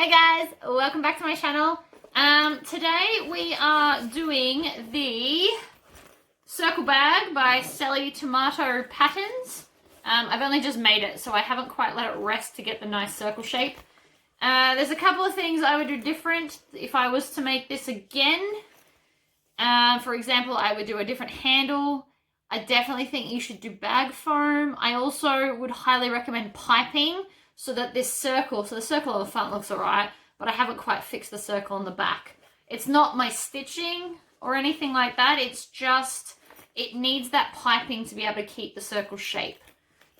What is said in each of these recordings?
Hey guys, welcome back to my channel. Today we are doing the circle bag by Sallie Tomato patterns. I've only just made it, so I haven't quite let it rest to get the nice circle shape. There's a couple of things I would do different if I was to make this again. For example, I would do a different handle. I definitely think you should do bag foam. I also would highly recommend piping so that this circle, so the circle on the front looks alright, but I haven't quite fixed the circle on the back. It's not my stitching or anything like that. It's just, it needs that piping to be able to keep the circle shape.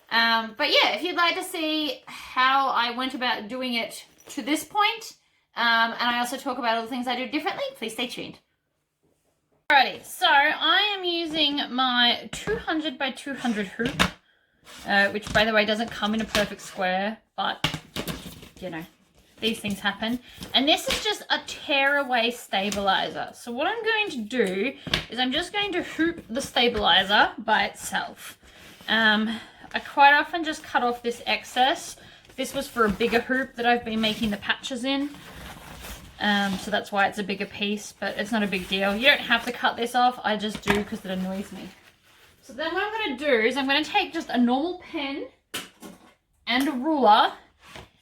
But yeah, if you'd like to see how I went about doing it to this point, and I also talk about all the things I do differently, please stay tuned. Alrighty, so I am using my 200 by 200 hoop, which by the way doesn't come in a perfect square, but you know, these things happen. And this is just a tearaway stabilizer. So what I'm going to do is I'm just going to hoop the stabilizer by itself. I quite often just cut off this excess. This was for a bigger hoop that I've been making the patches in. So that's why it's a bigger piece, but it's not a big deal. You don't have to cut this off. I just do because it annoys me. So then what I'm going to do is I'm going to take just a normal pen and a ruler,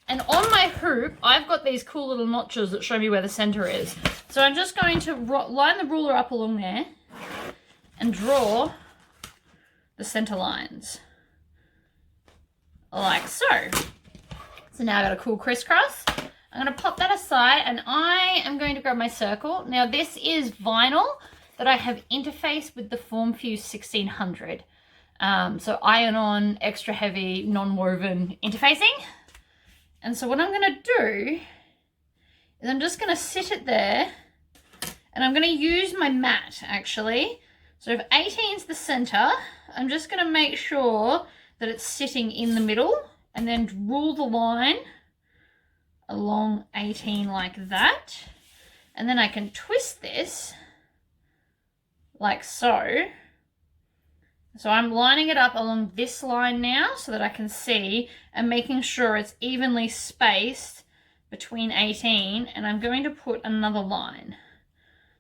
and on my hoop I've got these cool little notches that show me where the center is. So I'm just going to line the ruler up along there and draw the center lines like so. So now I've got a cool crisscross. I'm going to pop that aside and I am going to grab my circle. Now this is vinyl that I have interfaced with the Form Fuse 1600. So iron-on, extra heavy, non-woven interfacing. And so what I'm going to do is I'm just going to sit it there and I'm going to use my mat actually. So if 18 is the center, I'm just going to make sure that it's sitting in the middle and then rule the line along 18 like that. And then I can twist this like so. So I'm lining it up along this line now so that I can see and making sure it's evenly spaced between 18, and I'm going to put another line.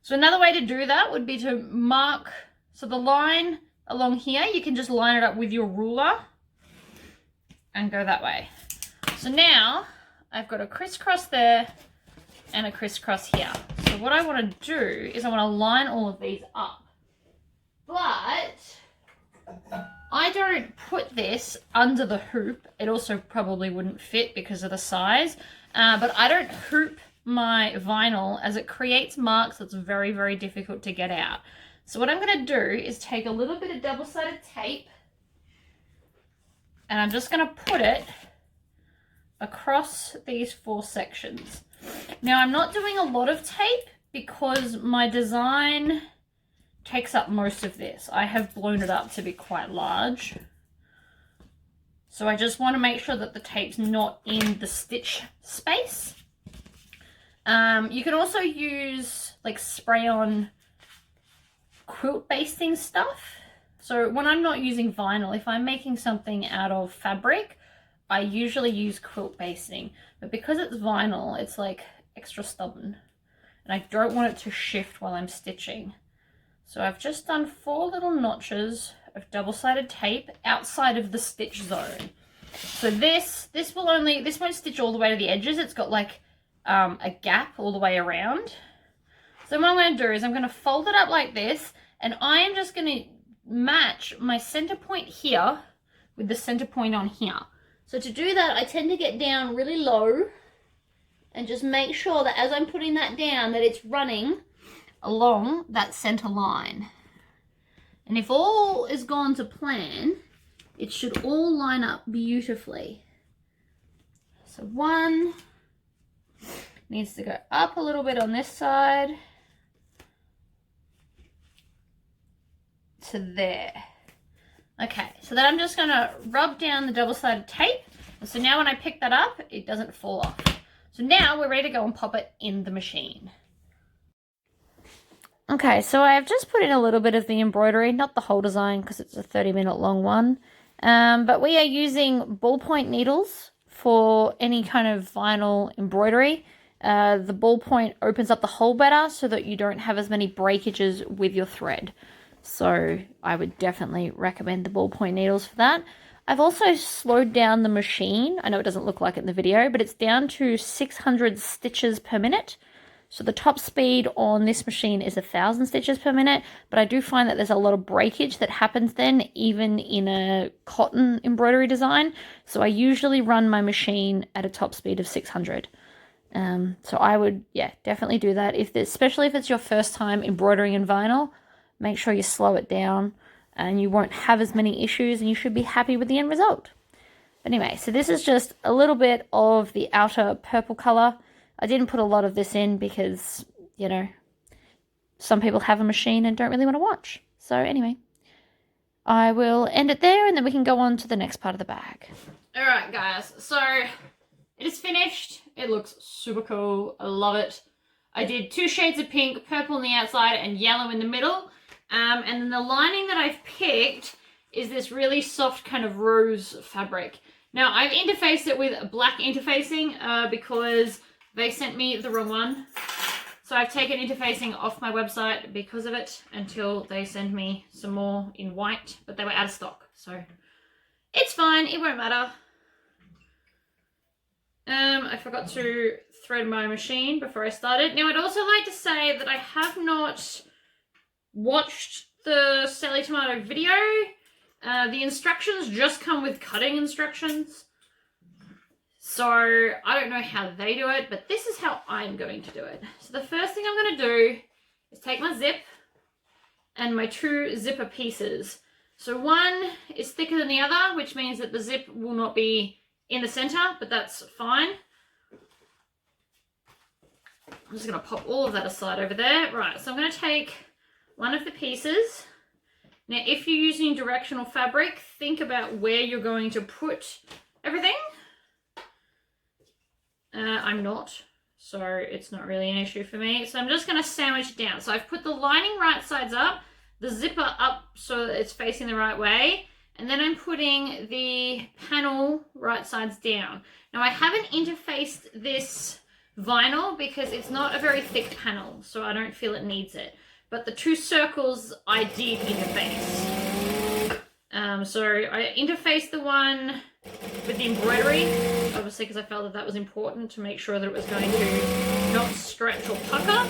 So another way to do that would be to mark, so the line along here, you can just line it up with your ruler and go that way. So now I've got a crisscross there and a crisscross here. So what I want to do is I want to line all of these up. But I don't put this under the hoop. It also probably wouldn't fit because of the size. But I don't hoop my vinyl as it creates marks that's very, very difficult to get out. So what I'm going to do is take a little bit of double-sided tape and I'm just going to put it across these 4 sections. Now I'm not doing a lot of tape because my design takes up most of this. I have blown it up to be quite large. So I just want to make sure that the tape's not in the stitch space. You can also use like spray on quilt basting stuff. So when I'm not using vinyl, if I'm making something out of fabric, I usually use quilt basting, but because it's vinyl, it's like extra stubborn and I don't want it to shift while I'm stitching. So I've just done 4 little notches of double-sided tape outside of the stitch zone. So this won't stitch all the way to the edges. It's got like a gap all the way around. So what I'm going to do is I'm going to fold it up like this, and I am just going to match my center point here with the center point on here. So to do that, I tend to get down really low and just make sure that as I'm putting that down, that it's running along that center line. And if all is gone to plan, it should all line up beautifully. So one needs to go up a little bit on this side to there. Okay, so then I'm just going to rub down the double-sided tape. And so now when I pick that up, it doesn't fall off. So now we're ready to go and pop it in the machine. Okay, so I've just put in a little bit of the embroidery, not the whole design because it's a 30-minute long one. But we are using ballpoint needles for any kind of vinyl embroidery. The ballpoint opens up the hole better so that you don't have as many breakages with your thread. So I would definitely recommend the ballpoint needles for that. I've also slowed down the machine. I know it doesn't look like it in the video, but it's down to 600 stitches per minute. So the top speed on this machine is 1,000 stitches per minute, but I do find that there's a lot of breakage that happens then, even in a cotton embroidery design. So I usually run my machine at a top speed of 600. So I would, yeah, definitely do that. Especially if it's your first time embroidering in vinyl, make sure you slow it down and you won't have as many issues and you should be happy with the end result. But anyway, so this is just a little bit of the outer purple color. I didn't put a lot of this in because, you know, some people have a machine and don't really want to watch. So anyway, I will end it there and then we can go on to the next part of the bag. All right, guys. So it is finished. It looks super cool. I love it. I did 2 shades of pink, purple on the outside and yellow in the middle. And then the lining that I've picked is this really soft kind of rose fabric. Now, I've interfaced it with black interfacing because they sent me the wrong one. So I've taken interfacing off my website because of it until they send me some more in white, but they were out of stock. So it's fine. It won't matter. I forgot to thread my machine before I started. Now, I'd also like to say that I have not watched the Sallie Tomato video. The instructions just come with cutting instructions. So I don't know how they do it, but this is how I'm going to do it. So the first thing I'm going to do is take my zip and my 2 zipper pieces. So one is thicker than the other, which means that the zip will not be in the center, but that's fine. I'm just going to pop all of that aside over there. Right, so I'm going to take one of the pieces. Now, if you're using directional fabric, think about where you're going to put everything. I'm not, so it's not really an issue for me. So I'm just going to sandwich it down. So I've put the lining right sides up, the zipper up so that it's facing the right way, and then I'm putting the panel right sides down. Now, I haven't interfaced this vinyl because it's not a very thick panel, so I don't feel it needs it. But the 2 circles I did interface. So I interfaced the one with the embroidery, obviously because I felt that that was important to make sure that it was going to not stretch or pucker.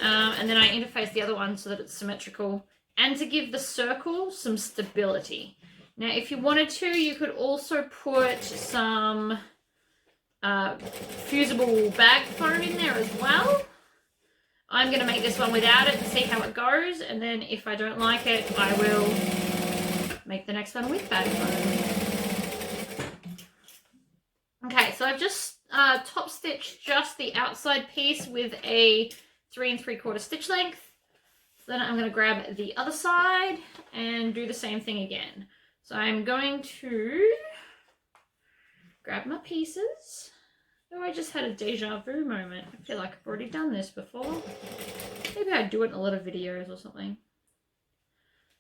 And then I interfaced the other one so that it's symmetrical and to give the circle some stability. Now, if you wanted to, you could also put some fusible bag foam in there as well. I'm going to make this one without it and see how it goes, and then if I don't like it, I will make the next one with bag foam. Okay, so I've just top stitched just the outside piece with a 3 3/4 stitch length. Then I'm going to grab the other side and do the same thing again. So I'm going to grab my pieces. Oh, I just had a deja vu moment. I feel like I've already done this before. Maybe I do it in a lot of videos or something.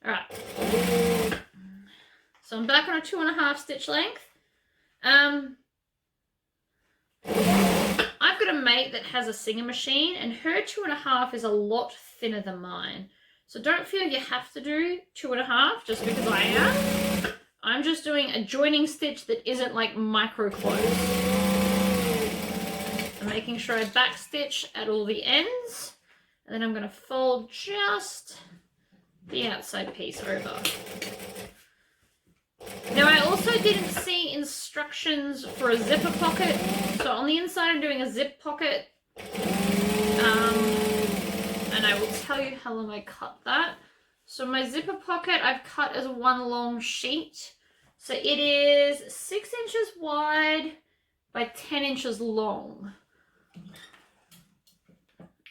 Alright. So I'm back on a 2.5 stitch length. I've got a mate that has a Singer machine and her 2.5 is a lot thinner than mine. So don't feel you have to do 2.5 just because I am. I'm just doing a joining stitch that isn't like micro close. I'm making sure I back stitch at all the ends, and then I'm going to fold just the outside piece over. Now, I also didn't see instructions for a zipper pocket, so on the inside I'm doing a zip pocket, and I will tell you how long I cut that. So my zipper pocket I've cut as one long sheet, so it is 6 inches wide by 10 inches long.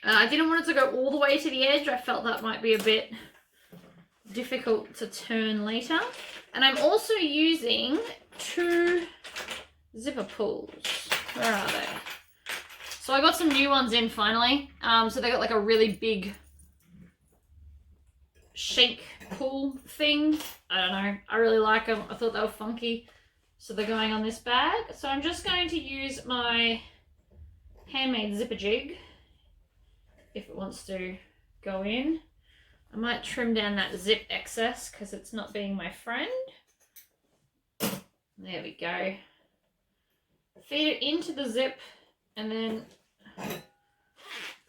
I didn't want it to go all the way to the edge. I felt that might be a bit difficult to turn later. And I'm also using 2 zipper pulls. Where are they? So I got some new ones in finally. So they got like a really big shank pull thing. I don't know. I really like them. I thought they were funky. So they're going on this bag. So I'm just going to use my handmade zipper jig if it wants to go in. I might trim down that zip excess because it's not being my friend. There we go. Feed it into the zip and then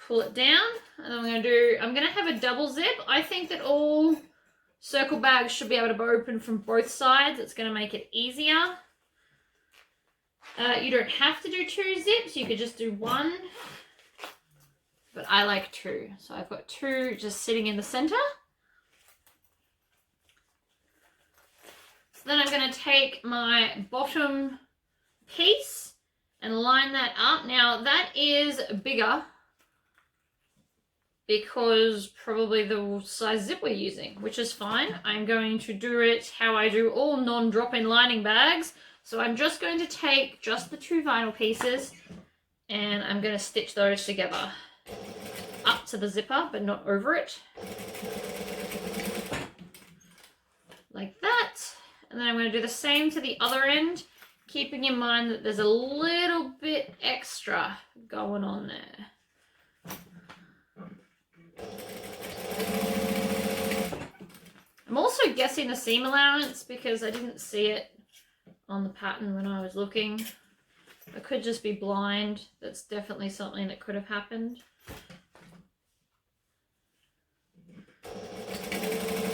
pull it down. And then I'm going to have a double zip. I think that all circle bags should be able to be open from both sides. It's going to make it easier. You don't have to do 2 zips. You could just do 1. But I like 2. So I've got 2 just sitting in the center. So then I'm going to take my bottom piece and line that up. Now that is bigger because probably the size zip we're using, which is fine. I'm going to do it how I do all non-drop-in lining bags. So I'm just going to take just the 2 vinyl pieces and I'm going to stitch those together up to the zipper, but not over it. Like that. And then I'm going to do the same to the other end, keeping in mind that there's a little bit extra going on there. I'm also guessing the seam allowance because I didn't see it on the pattern when I was looking. I could just be blind. That's definitely something that could have happened.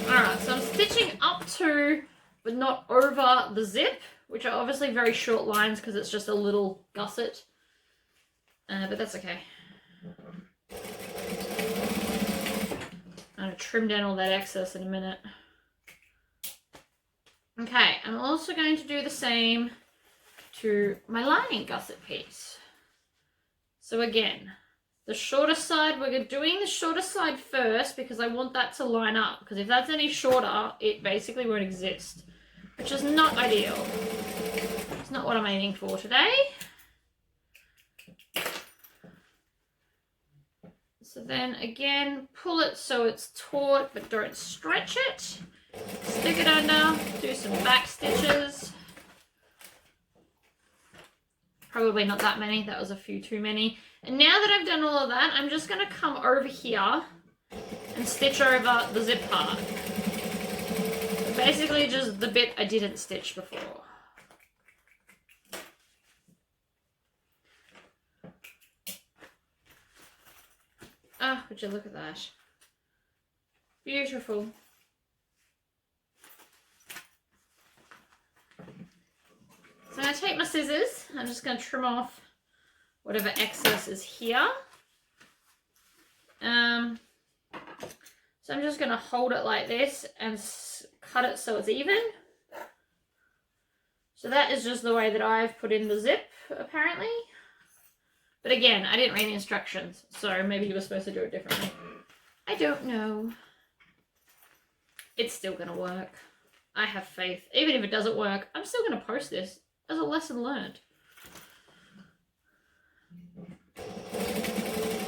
Alright, so I'm stitching up to, but not over the zip, which are obviously very short lines because it's just a little gusset. But that's okay. I'm going to trim down all that excess in a minute. Okay, I'm also going to do the same to my lining gusset piece. So again, the shorter side, we're doing the shorter side first because I want that to line up. Because if that's any shorter, it basically won't exist, which is not ideal. It's not what I'm aiming for today. So then again, pull it so it's taut, but don't stretch it. Stick it under, do some back stitches. Probably not that many, that was a few too many. And now that I've done all of that, I'm just going to come over here and stitch over the zip part. Basically just the bit I didn't stitch before. Ah, would you look at that. Beautiful. So I'm going to take my scissors. I'm just going to trim off whatever excess is here. So I'm just going to hold it like this and cut it so it's even. So that is just the way that I've put in the zip, apparently. But again, I didn't read the instructions, so maybe you were supposed to do it differently. I don't know. It's still going to work. I have faith. Even if it doesn't work, I'm still going to post this as a lesson learned.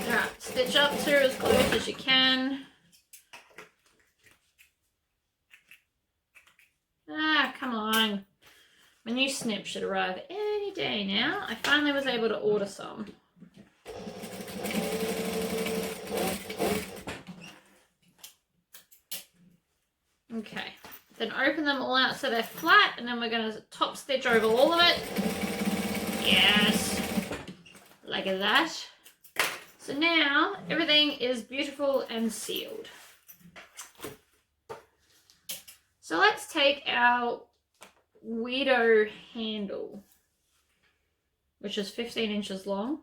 Alright, stitch up through as close as you can. Ah, come on. My new snip should arrive any day now. I finally was able to order some. Okay, then open them all out so they're flat, and then we're going to top stitch over all of it. Yes, like that. So now everything is beautiful and sealed. So let's take our weirdo handle, which is 15 inches long.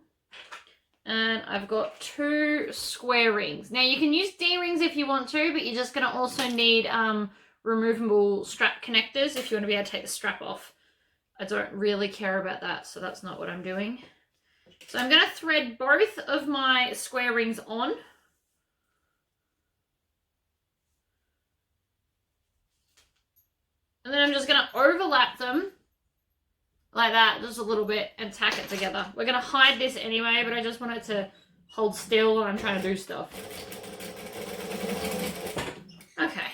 And I've got 2 square rings. Now you can use D-rings if you want to, but you're just going to also need removable strap connectors if you want to be able to take the strap off. I don't really care about that, so that's not what I'm doing. So I'm going to thread both of my square rings on. And then I'm just going to overlap them like that, just a little bit, and tack it together. We're going to hide this anyway, but I just want it to hold still when I'm trying to do stuff. Okay.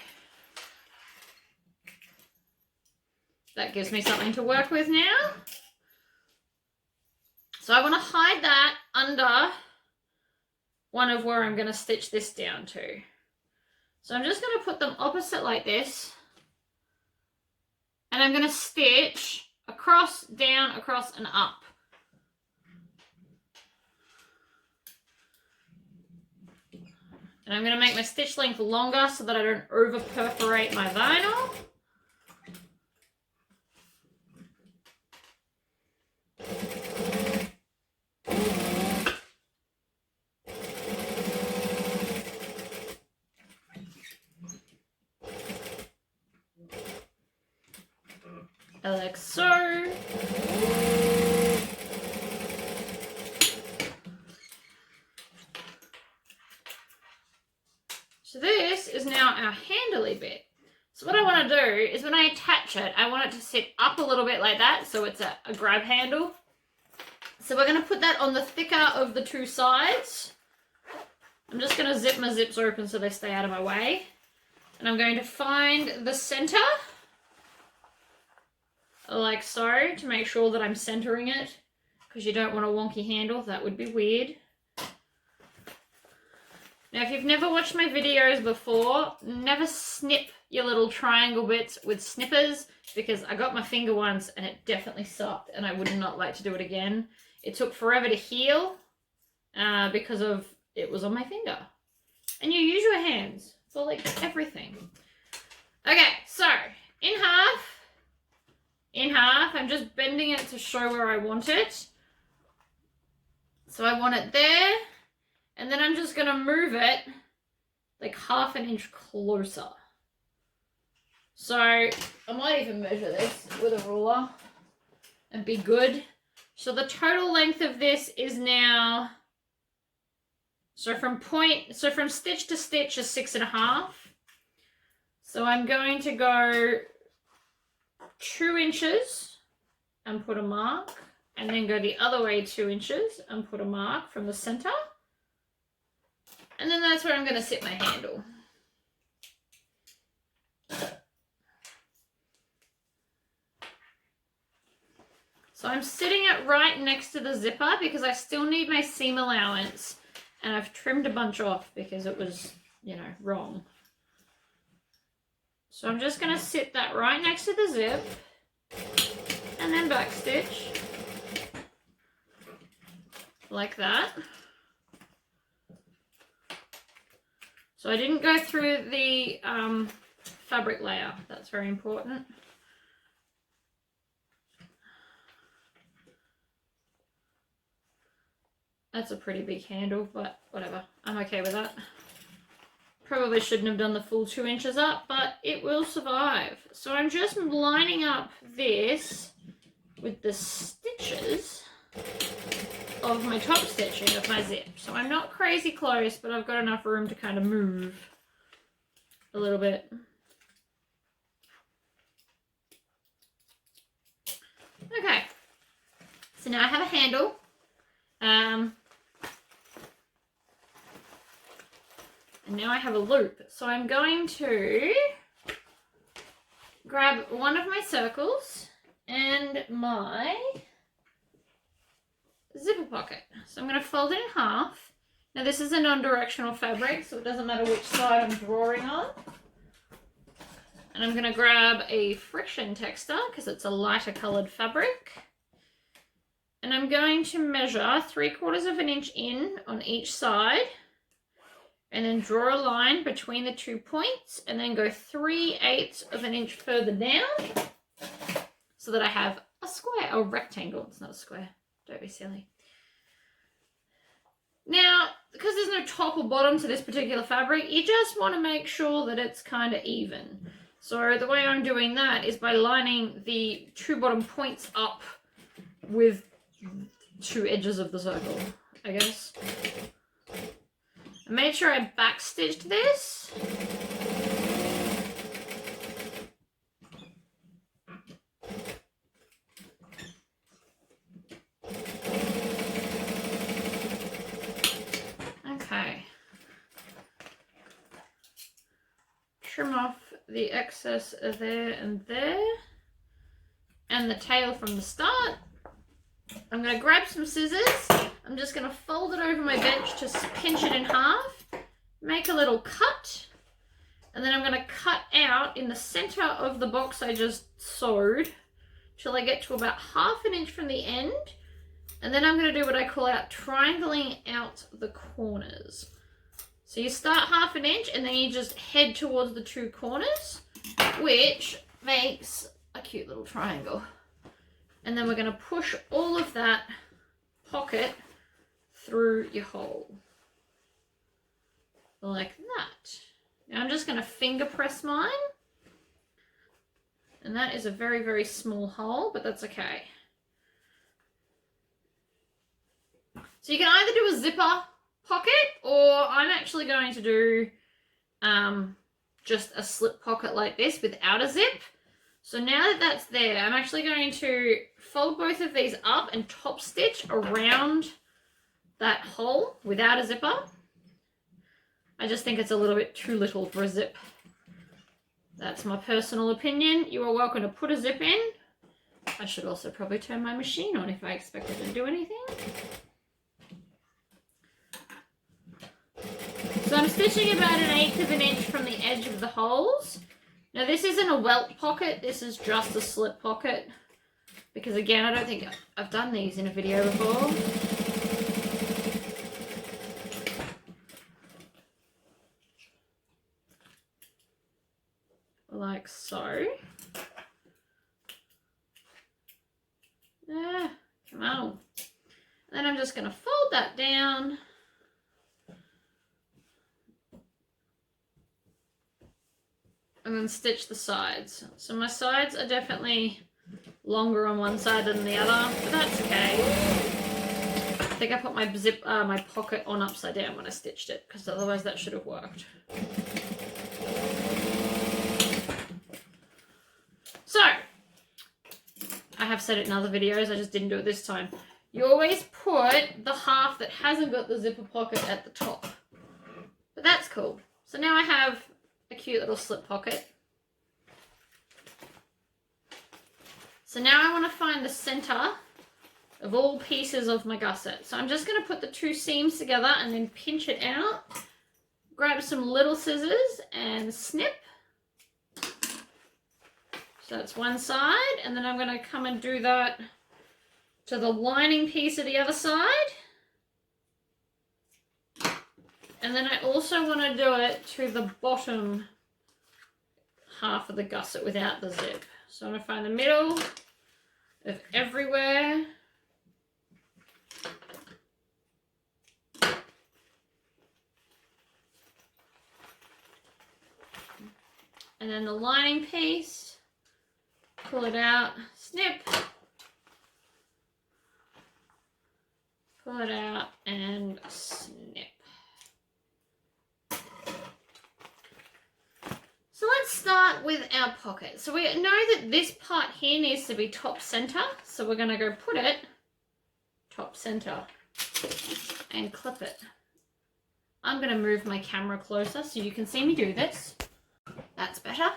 that gives me something to work with now. So I want to hide that under one of where I'm going to stitch this down to. So I'm just going to put them opposite like this. And I'm going to stitch across, down, across, and up. And I'm going to make my stitch length longer so that I don't over perforate my vinyl. Like so. So this is now our handly bit. So what I want to do is when I attach it, I want it to sit up a little bit like that, so it's a grab handle. So we're going to put that on the thicker of the two sides. I'm just going to zip my zips open so they stay out of my way. And I'm going to find the center, like so, to make sure that I'm centering it, because you don't want a wonky handle. That would be weird. Now, if you've never watched my videos before, never snip your little triangle bits with snippers, because I got my finger once and it definitely sucked and I would not like to do it again. It took forever to heal because of it was on my finger. And you use your hands for like everything. Okay, so in half, I'm just bending it to show where I want it. So I want it there. And then I'm just going to move it like 1/2 inch closer. So I might even measure this with a ruler and be good. So the total length of this is now, so from stitch to stitch is 6.5. So I'm going to go 2 inches and put a mark, and then go the other way 2 inches and put a mark from the center. And then that's where I'm going to sit my handle. So I'm sitting it right next to the zipper because I still need my seam allowance. And I've trimmed a bunch off because it was, you know, wrong. So I'm just going to sit that right next to the zip. And then backstitch. Like that. So I didn't go through the fabric layer. That's very important. That's a pretty big handle, but whatever. I'm okay with that. Probably shouldn't have done the full 2 inches up, but it will survive. So I'm just lining up this with the stitches of my top stitching of my zip. So I'm not crazy close, but I've got enough room to kind of move a little bit. Okay, so now I have a handle. And now I have a loop. So I'm going to grab one of my circles and my zipper pocket. So I'm going to fold it in half. Now this is a non-directional fabric, so it doesn't matter which side I'm drawing on. And I'm going to grab a friction texture because it's a lighter coloured fabric. And I'm going to measure 3/4 inch in on each side. And then draw a line between the 2 points. And then go 3/8 inch further down. So that I have a square, a rectangle. It's not a square. Don't be silly. Now, because there's no top or bottom to this particular fabric, you just want to make sure that it's kind of even. So the way I'm doing that is by lining the 2 bottom points up with 2 edges of the circle, I guess. I made sure I backstitched this. Okay. Trim off the excess there and there. and the tail from the start. I'm going to grab some scissors. I'm just going to fold it over my bench to pinch it in half, make a little cut, and then I'm going to cut out in the center of the box I just sewed till I get to about 1/2 inch from the end. And then I'm going to do what I call out triangling out the corners. So you start 1/2 inch and then you just head towards the 2 corners, which makes a cute little triangle. And then we're going to push all of that pocket through your hole. Like that. Now I'm just going to finger press mine. And that is a very, very small hole, but that's okay. So you can either do a zipper pocket, or I'm actually going to do just a slip pocket like this without a zip. So now that that's there, I'm actually going to fold both of these up and top stitch around that hole without a zipper. I just think it's a little bit too little for a zip. That's my personal opinion. You are welcome to put a zip in. I should also probably turn my machine on if I expect it to do anything. So I'm stitching about 1/8 of an inch from the edge of the holes. Now this isn't a welt pocket, this is just a slip pocket. Because again, I don't think I've done these in a video before. Like so. Ah, come on. And then I'm just going to fold that down. And then stitch the sides. So my sides are definitely longer on one side than the other, but that's okay. I think I put my pocket on upside down when I stitched it, because otherwise that should have worked. So, I have said it in other videos, I just didn't do it this time. You always put the half that hasn't got the zipper pocket at the top. But that's cool. So now I have a cute little slip pocket. So now I want to find the center of all pieces of my gusset. So I'm just going to put the 2 seams together and then pinch it out. Grab some little scissors and snip. So that's one side, and then I'm going to come and do that to the lining piece of the other side. And then I also want to do it to the bottom half of the gusset without the zip. So I'm going to find the middle of everywhere. And then the lining piece, pull it out, snip, pull it out and snip. So let's start with our pocket. So we know that this part here needs to be top center. So we're going to go put it top center and clip it. I'm going to move my camera closer so you can see me do this. That's better.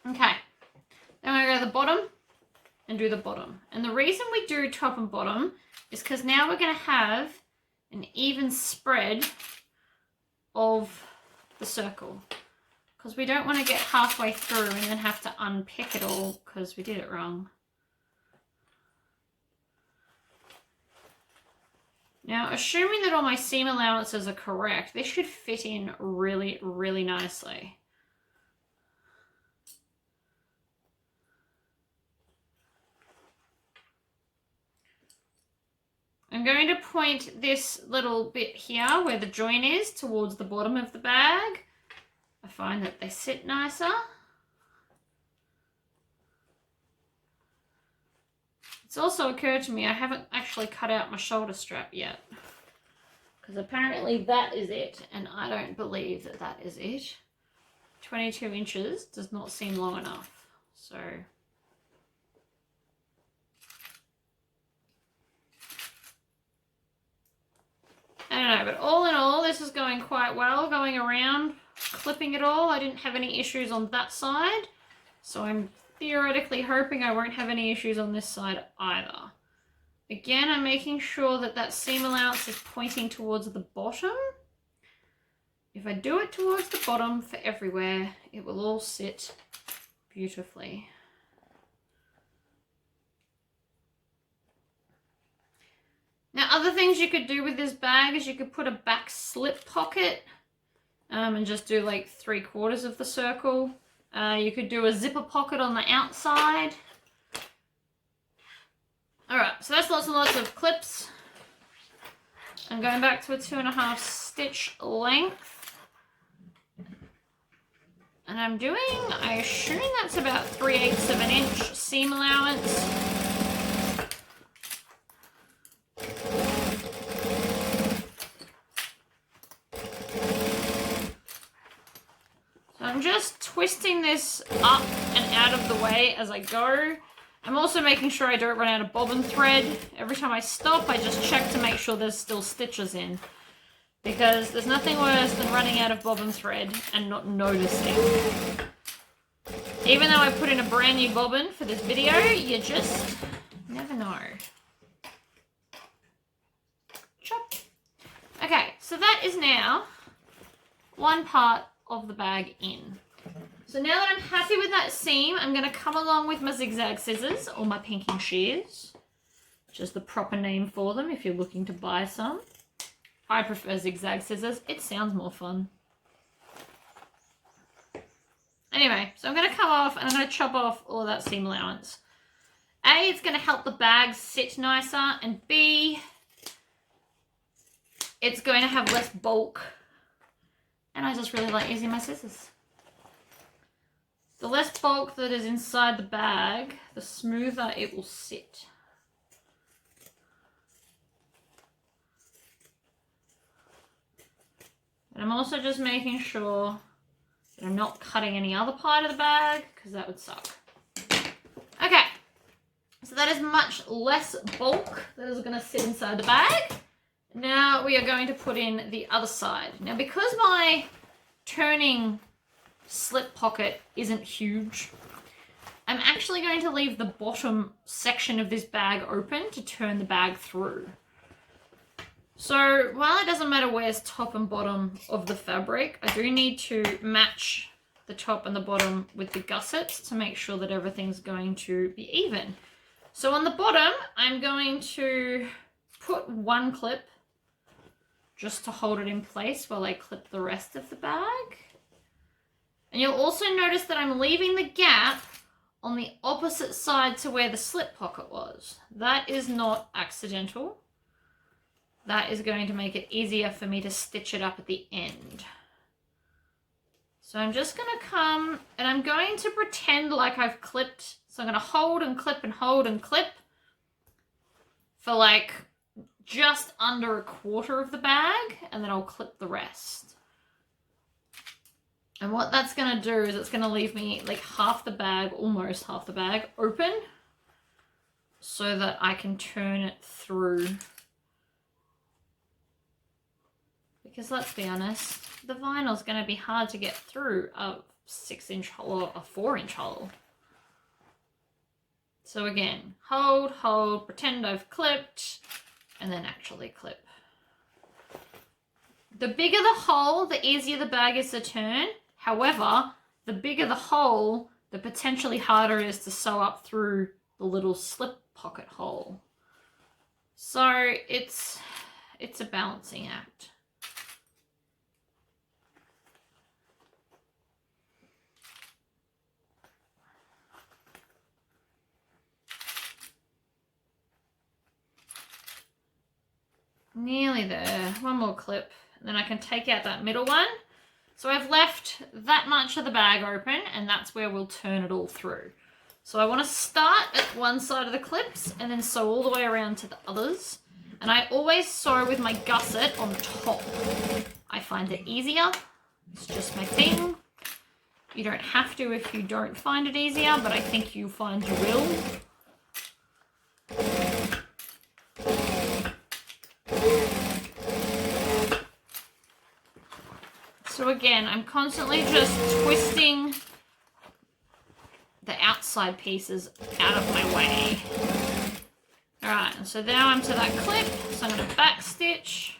Okay. Then we're going to go to the bottom and do the bottom. And the reason we do top and bottom is because now we're going to have an even spread of the circle. Because we don't want to get halfway through and then have to unpick it all because we did it wrong. Now, assuming that all my seam allowances are correct, this should fit in really, really nicely. I'm going to point this little bit here where the join is towards the bottom of the bag. I find that they sit nicer. It's also occurred to me I haven't actually cut out my shoulder strap yet. Because apparently that is it, and I don't believe that that is it. 22 inches does not seem long enough. So I don't know, but all in all, this is going quite well, going around, clipping it all. I didn't have any issues on that side, so I'm theoretically hoping I won't have any issues on this side either. Again, I'm making sure that that seam allowance is pointing towards the bottom. If I do it towards the bottom for everywhere, it will all sit beautifully. Now, other things you could do with this bag is you could put a back slip pocket and just do like 3/4 of the circle. You could do a zipper pocket on the outside. Alright, so that's lots and lots of clips. I'm going back to a 2.5 stitch length. And I'm doing, I assume that's about 3/8 of an inch seam allowance. So I'm just twisting this up and out of the way as I go. I'm also making sure I don't run out of bobbin thread. Every time I stop, I just check to make sure there's still stitches in. Because there's nothing worse than running out of bobbin thread and not noticing. Even though I put in a brand new bobbin for this video, you just never know. Chop. Okay, so that is now one part of the bag in. So now that I'm happy with that seam, I'm going to come along with my zigzag scissors or my pinking shears, which is the proper name for them if you're looking to buy some. I prefer zigzag scissors. It sounds more fun. Anyway, so I'm going to come off and I'm going to chop off all of that seam allowance. A, it's going to help the bag sit nicer, and B, it's going to have less bulk. And I just really like using my scissors. The less bulk that is inside the bag, the smoother it will sit. And I'm also just making sure that I'm not cutting any other part of the bag, because that would suck. Okay, so that is much less bulk that is going to sit inside the bag. Now we are going to put in the other side. Now, because my turning slip pocket isn't huge, I'm actually going to leave the bottom section of this bag open to turn the bag through. So while it doesn't matter where's top and bottom of the fabric, I do need to match the top and the bottom with the gussets to make sure that everything's going to be even. So on the bottom, I'm going to put one clip just to hold it in place while I clip the rest of the bag. And you'll also notice that I'm leaving the gap on the opposite side to where the slip pocket was. That is not accidental. That is going to make it easier for me to stitch it up at the end. So I'm just going to come and I'm going to pretend like I've clipped. So I'm going to hold and clip and hold and clip for like just under 1/4 of the bag, and then I'll clip the rest. And what that's going to do is it's going to leave me like half the bag, almost half the bag, open so that I can turn it through. Because let's be honest, the vinyl is going to be hard to get through a 6-inch hole or a 4-inch hole. So again, hold, hold, pretend I've clipped, and then actually clip. The bigger the hole, the easier the bag is to turn. However, the bigger the hole, the potentially harder it is to sew up through the little slip pocket hole. So it's a balancing act. Nearly there. One more clip, and then I can take out that middle one. So I've left that much of the bag open, and that's where we'll turn it all through. So I want to start at one side of the clips and then sew all the way around to the others. And I always sew with my gusset on top. I find it easier. It's just my thing. You don't have to if you don't find it easier, but I think you find you will. So again, I'm constantly just twisting the outside outside pieces out of my way. Alright, and so now I'm to that clip, so I'm going to back stitch,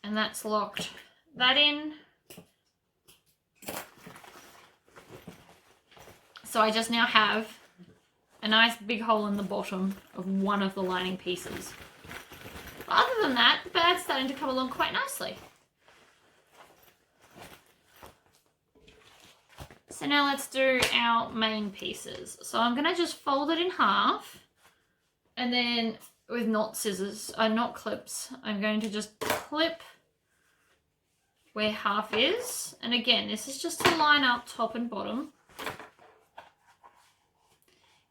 and that's locked that in. So I just now have a nice big hole in the bottom of one of the lining pieces. But other than that, the bag's starting to come along quite nicely. So now let's do our main pieces. So I'm going to just fold it in half, and then with knot clips, I'm going to just clip where half is. And again, this is just to line up top and bottom.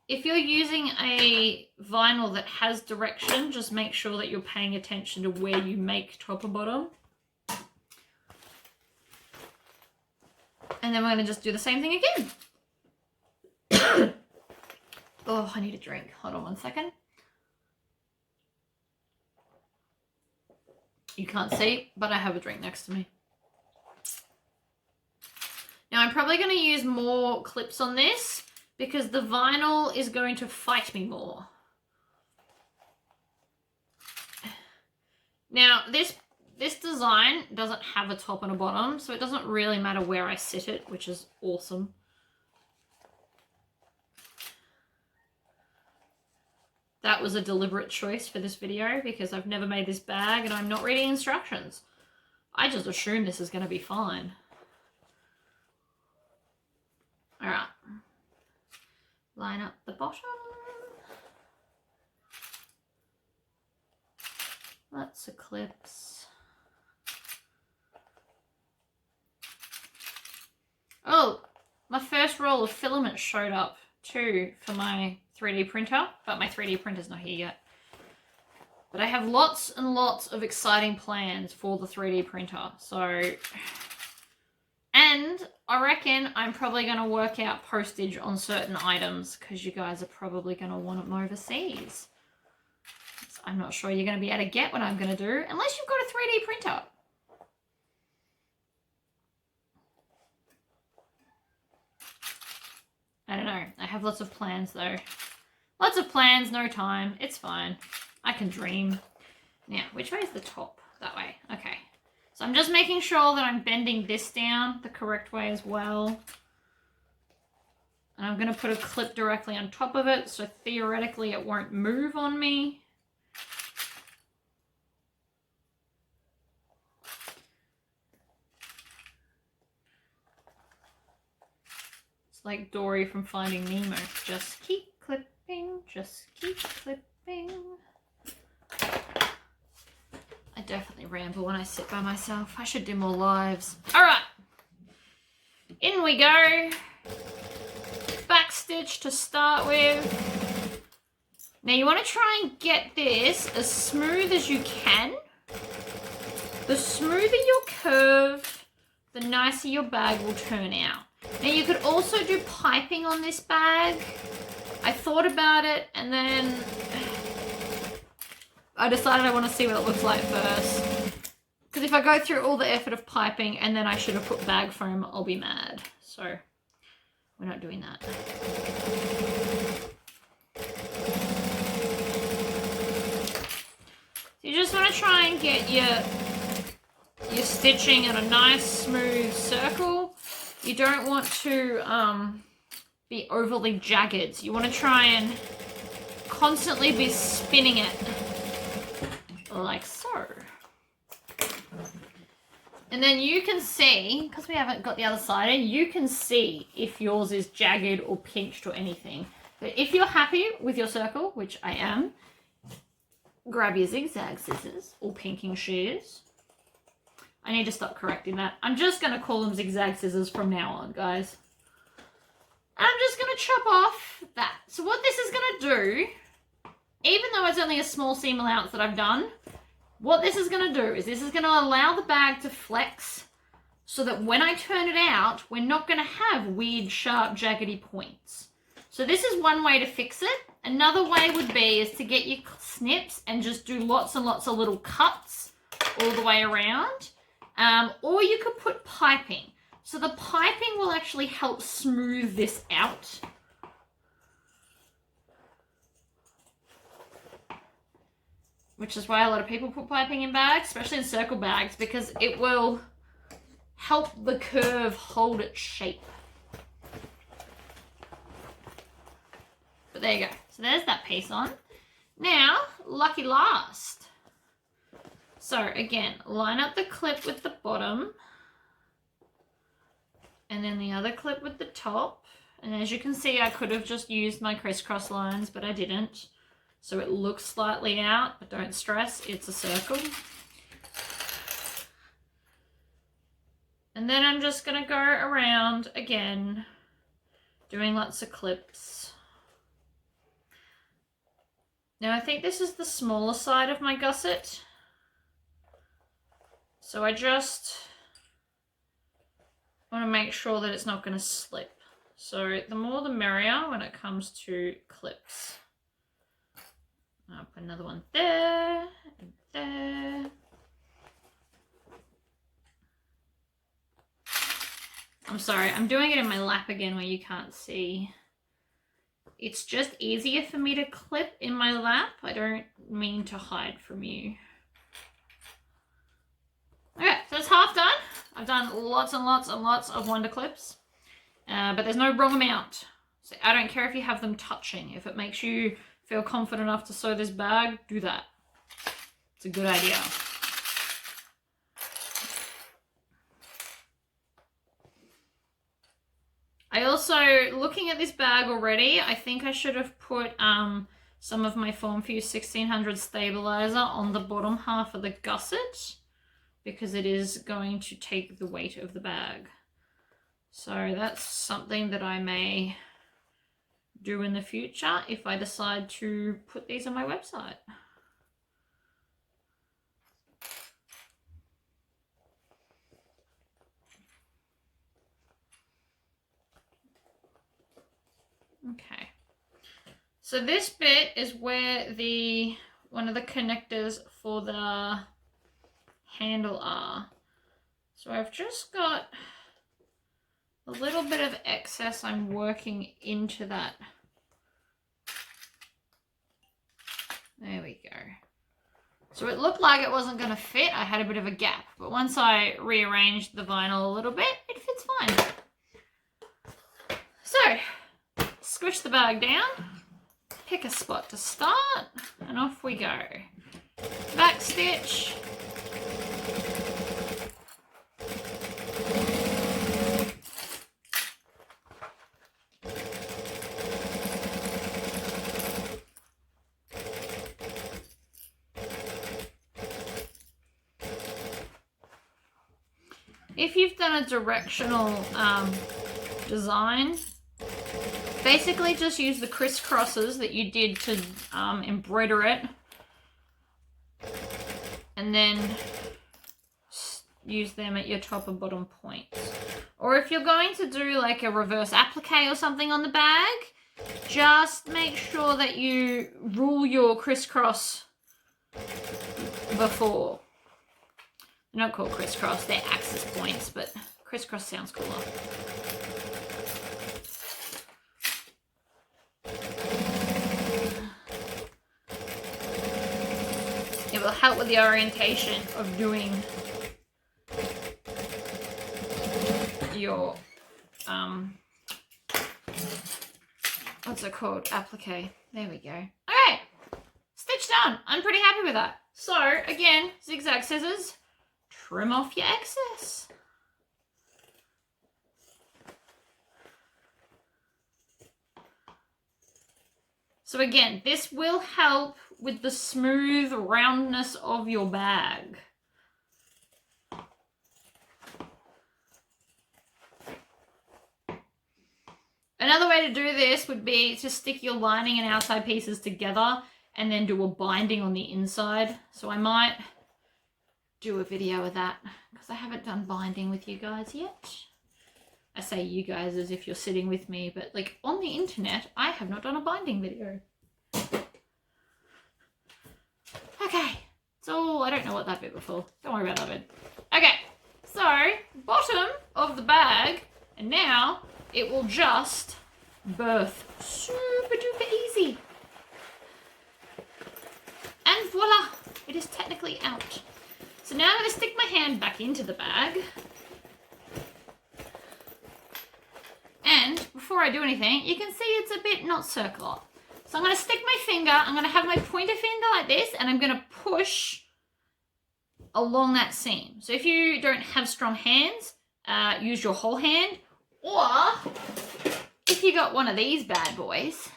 If you're using a vinyl that has direction, just make sure that you're paying attention to where you make top and bottom. And then we're going to just do the same thing again. Oh, I need a drink. Hold on one second. You can't see, but I have a drink next to me. Now I'm probably going to use more clips on this because the vinyl is going to fight me more. Now this design doesn't have a top and a bottom, so it doesn't really matter where I sit it, which is awesome. That was a deliberate choice for this video because I've never made this bag and I'm not reading instructions. I just assume this is going to be fine. All right. Line up the bottom. Lots of clips. Oh, my first roll of filament showed up too for my 3D printer, but my 3D printer's not here yet. But I have lots and lots of exciting plans for the 3D printer. So, and I reckon I'm probably going to work out postage on certain items because you guys are probably going to want them overseas. So I'm not sure you're going to be able to get what I'm going to do unless you've got a 3D printer. I don't know. I have lots of plans though. Lots of plans, no time. It's fine. I can dream. Now, which way is the top? That way. Okay. So I'm just making sure that I'm bending this down the correct way as well. And I'm going to put a clip directly on top of it, so theoretically it won't move on me. It's like Dory from Finding Nemo. Just keep clipping, just keep clipping. I definitely ramble when I sit by myself. I should do more lives. All right, in we go. Back stitch to start with. Now you want to try and get this as smooth as you can. The smoother your curve, the nicer your bag will turn out. Now you could also do piping on this bag. I thought about it and then I decided I want to see what it looks like first. Because if I go through all the effort of piping and then I should have put bag foam, I'll be mad. So we're not doing that. So you just want to try and get your stitching in a nice smooth circle. You don't want to be overly jagged. You want to try and constantly be spinning it like so. And then you can see, because we haven't got the other side in, you can see if yours is jagged or pinched or anything. But if you're happy with your circle, which I am, grab your zigzag scissors or pinking shears. I need to stop correcting that. I'm just going to call them zigzag scissors from now on, guys. And I'm just going to chop off that. So what this is going to do, even though it's only a small seam allowance that I've done, what this is going to do is this is going to allow the bag to flex so that when I turn it out, we're not going to have weird, sharp, jaggedy points. So this is one way to fix it. Another way would be is to get your snips and just do lots and lots of little cuts all the way around. Or you could put piping. So the piping will actually help smooth this out which is why a lot of people put piping in bags, especially in circle bags, because it will help the curve hold its shape. But there you go. So there's that piece on. Now, lucky last. So again, line up the clip with the bottom and then the other clip with the top. And as you can see, I could have just used my crisscross lines, but I didn't. So it looks slightly out, but don't stress, it's a circle. And then I'm just gonna go around again, doing lots of clips. Now I think this is the smaller side of my gusset. So I just want to make sure that it's not going to slip. So the more the merrier when it comes to clips. I'll put another one there and there. I'm sorry, I'm doing it in my lap again where you can't see. It's just easier for me to clip in my lap. I don't mean to hide from you. Okay, so it's half done. I've done lots and lots and lots of wonder clips, but there's no wrong amount. So I don't care if you have them touching. If it makes you feel confident enough to sew this bag, do that. It's a good idea. I also, looking at this bag already, I think I should have put some of my Form Fuse 1600 stabilizer on the bottom half of the gusset, because it is going to take the weight of the bag. So that's something that I may do in the future if I decide to put these on my website. Okay. So this bit is where one of the connectors for the handle are. So I've just got a little bit of excess I'm working into that. There we go. So it looked like it wasn't going to fit. I had a bit of a gap, but once I rearranged the vinyl a little bit, it fits fine. So squish the bag down, pick a spot to start, and off we go. Back stitch. If you've done a directional design, basically just use the crisscrosses that you did to embroider it, and then use them at your top and bottom points. Or if you're going to do like a reverse applique or something on the bag, just make sure that you rule your crisscross before. They're not called crisscross, they're axis points, but crisscross sounds cooler. It will help with the orientation of doing your, what's it called? Applique. There we go. Okay, stitch done. I'm pretty happy with that. So again, zigzag scissors, trim off your excess. So again, this will help with the smooth roundness of your bag. Another way to do this would be to stick your lining and outside pieces together and then do a binding on the inside. So I might do a video of that because I haven't done binding with you guys yet. I say you guys as if you're sitting with me, but like on the internet, I have not done a binding video. Okay, so I don't know what that bit before. Don't worry about that bit. Okay, so bottom of the bag, and now it will just birth super duper easy. And voila, it is technically out. So now I'm going to stick my hand back into the bag. And before I do anything, you can see it's a bit not circular. So I'm going to stick my finger, I'm going to have my pointer finger like this, and I'm going to push along that seam. So if you don't have strong hands, use your whole hand. Or if you got one of these bad boys,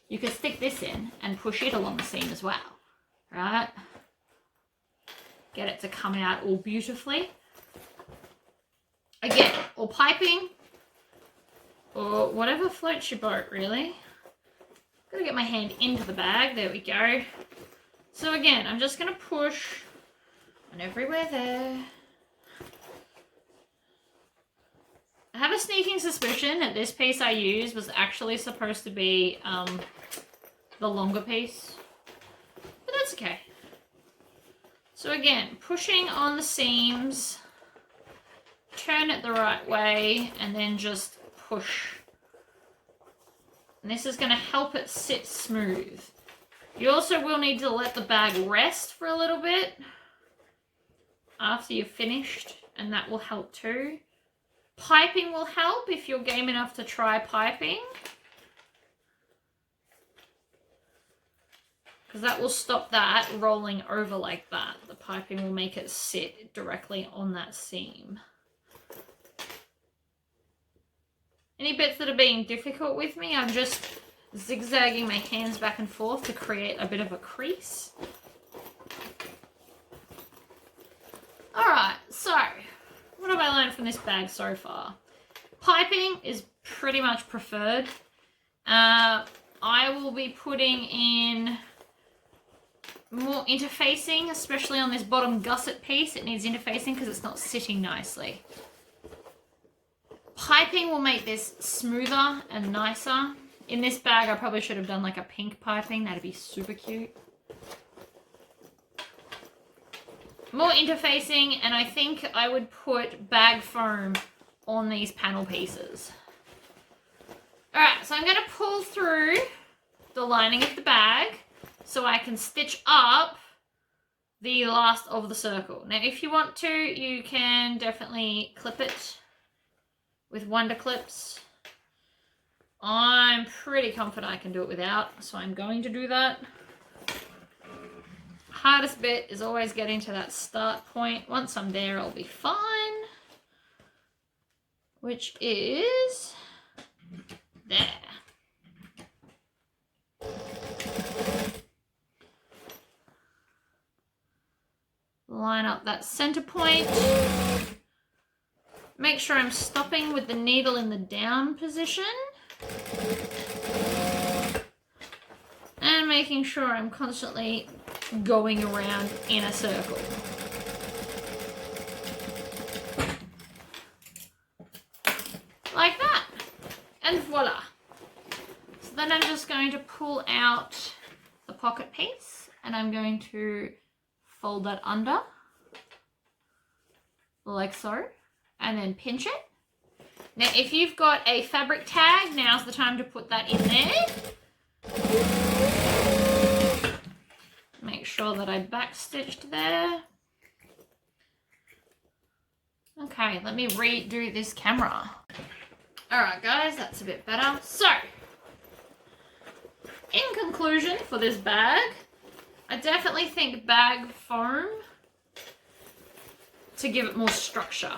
you can stick this in and push it along the seam as well. Right? Get it to come out all beautifully. Again, or piping, or whatever floats your boat, really. Gotta get my hand into the bag. There we go. So again, I'm just gonna push on everywhere there. I have a sneaking suspicion that this piece I used was actually supposed to be the longer piece, but that's okay. So again, pushing on the seams, turn it the right way, and then just push. And this is going to help it sit smooth. You also will need to let the bag rest for a little bit after you've finished, and that will help too. Piping will help if you're game enough to try piping, because that will stop that rolling over like that. The piping will make it sit directly on that seam. Any bits that are being difficult with me, I'm just zigzagging my hands back and forth to create a bit of a crease. Alright, so what have I learned from this bag so far? Piping is pretty much preferred. I will be putting in more interfacing, especially on this bottom gusset piece. It needs interfacing because it's not sitting nicely. Piping will make this smoother and nicer. In this bag, I probably should have done like a pink piping. That'd be super cute. More interfacing, and I think I would put bag foam on these panel pieces. Alright, so I'm going to pull through the lining of the bag so I can stitch up the last of the circle. Now, if you want to, you can definitely clip it with Wonder Clips. I'm pretty confident I can do it without, so I'm going to do that. Hardest bit is always getting to that start point. Once I'm there, I'll be fine. Which is there. Line up that center point. Make sure I'm stopping with the needle in the down position. And making sure I'm constantly going around in a circle. Like that. And voila. So then I'm just going to pull out the pocket piece and I'm going to fold that under like so, and then pinch it. Now if you've got a fabric tag, now's the time to put that in there. Make sure that I backstitched there. Okay, let me redo this camera. Alright guys, that's a bit better. So, in conclusion for this bag, I definitely think bag foam to give it more structure.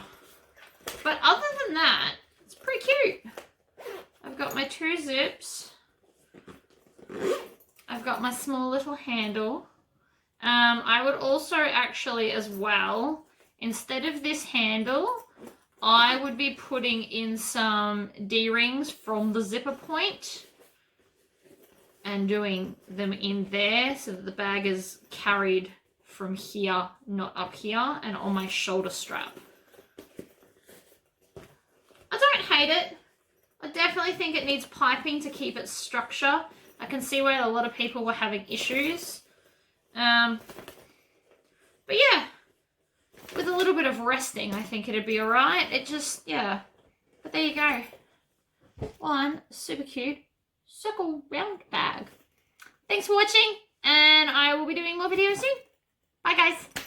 But other than that, it's pretty cute. I've got my 2 zips. I've got my small little handle. I would also actually as well, instead of this handle, I would be putting in some D-rings from the zipper point and doing them in there so that the bag is carried from here, not up here, and on my shoulder strap. I don't hate it. I definitely think it needs piping to keep its structure. I can see where a lot of people were having issues. But yeah, with a little bit of resting, I think it'd be alright. It just, yeah. But there you go. One super cute circle round bag. Thanks for watching, and I will be doing more videos soon. Bye, guys.